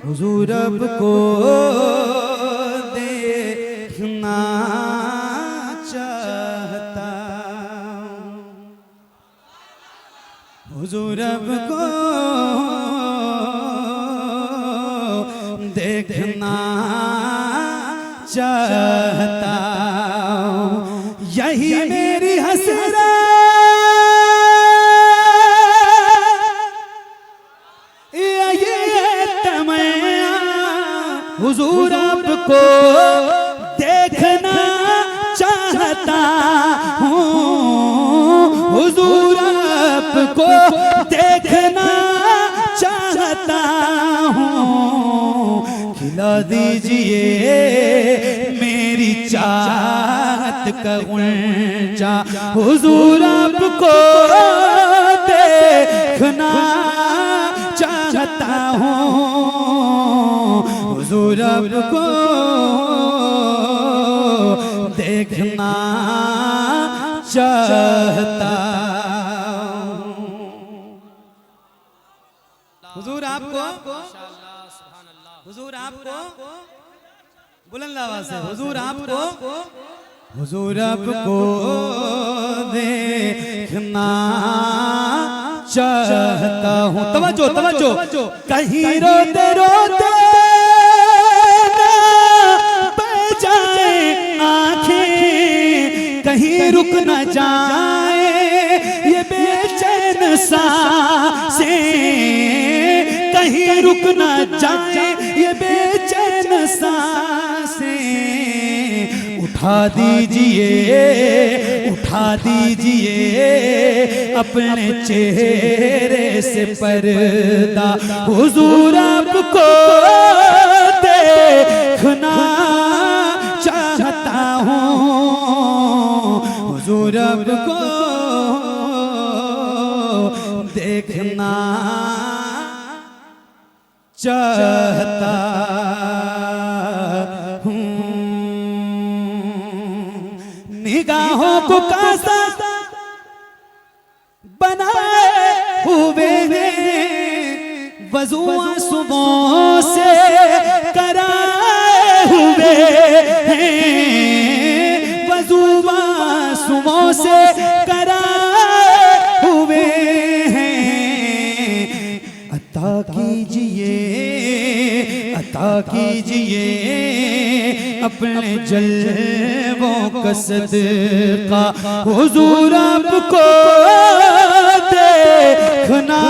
हुजूर अब को देखना चाहता, हुजूर अब को देखना चाहता, यही मेरी हसरत, हुजूर आपको देखना चाहता हूँ, हुजूर आपको देखना चाहता हूँ, खिला दीजिए मेरी चाहत का गुंजा, हुजूर आपको देखना चाहता हूँ, हुजूर आपको देखना चाहता, हुजूर आपको, हुजूर आपको बुलंद आवाज से, हुजूर आपको, हुजूर आपको देखना चाहता हूँ। तवज्जो तवज्जो, कहीं रोते रोते कहीं रुक न जाए ये बेचैन सांसें, कहीं रुक न जाए ये बेचैन सांसें, उठा दीजिए अपने चेहरे से पर्दा, हुजूर आपको देखना चाहता हूँ, हुजूर आपको देखना चाहता हूँ, निगाहों को कासा बनाए हुए वज़ू आंसुओं से कराए हुए वज़ू आंसुओं से कराए हुए हैं, अता कीजिए अपने जलवों का सदका, हुजूर आपको देखना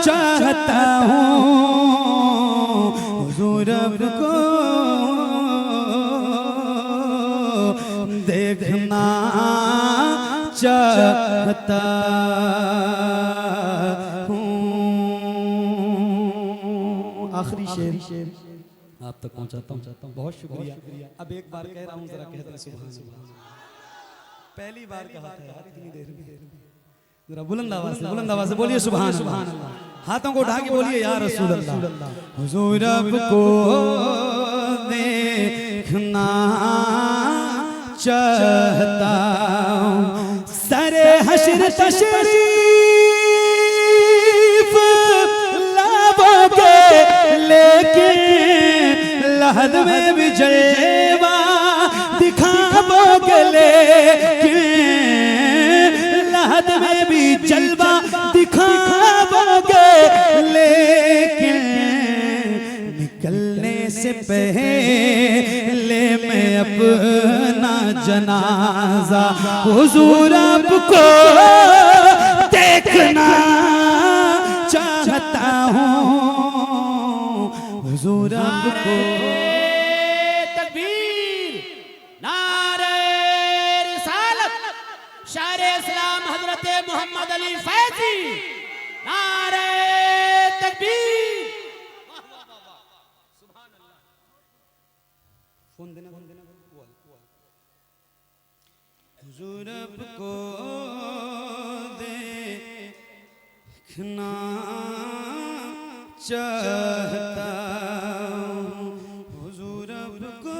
चाहता हूँ, हुजूर आपको देखना चाहता हूँ। आखिरी शेर आप तक पहुँचाता हूँ, बहुत शुक्रिया। अब एक बार कह रहा हूँ, जरा कहते हैं सुभान अल्लाह। पहली बार कहा था यार इतनी देर में, जरा बुलंद आवाज से बोलिए सुभान अल्लाह, हाथों को उठा के बोलिए या रसूल अल्लाह। हुजूर आपको देखना चाहता हूँ, सरे हश्र तशरीफ लाओगे लेकिन लहद में भी जलवा दिखाओगे, लेकिन लहद में भी जलवा दिखाओगे, लेकिन निकलने से पहले मैं अपना जनाजा हुजूर आपको देखना चाहता हूँ, हुजूर आपको। तकबीर, नारे रिसालत, शायर इस्लाम हजरत मोहम्मद अली फैजी, नारे तकबीर। फोन देना हुजूर आपको देखना चाहता हूँ, हुजूर आपको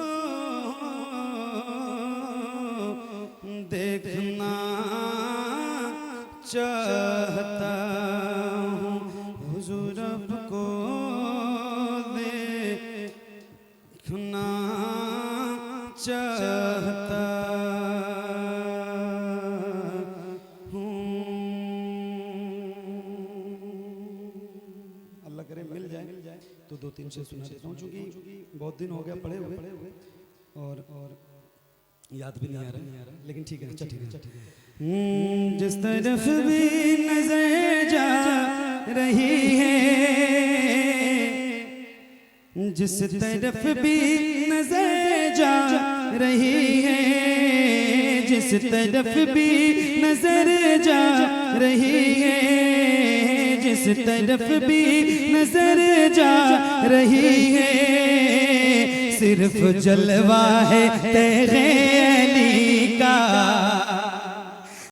देखना चाहता हूँ, हुजूर आपको तो 2-3 शेर सुना देता हूँ, चूँकि बहुत दिन हो गया पढ़े हुए और याद भी नहीं आ रहा, लेकिन ठीक है। अच्छा ठीक है। जिस तरफ भी नजर जा रही है, जिस तरफ भी नजर जा रही है, जिस तरफ भी नजर जा रही है, जिस तरफ भी नजर जा रही है, सिर्फ जलवा है तेरे अली का।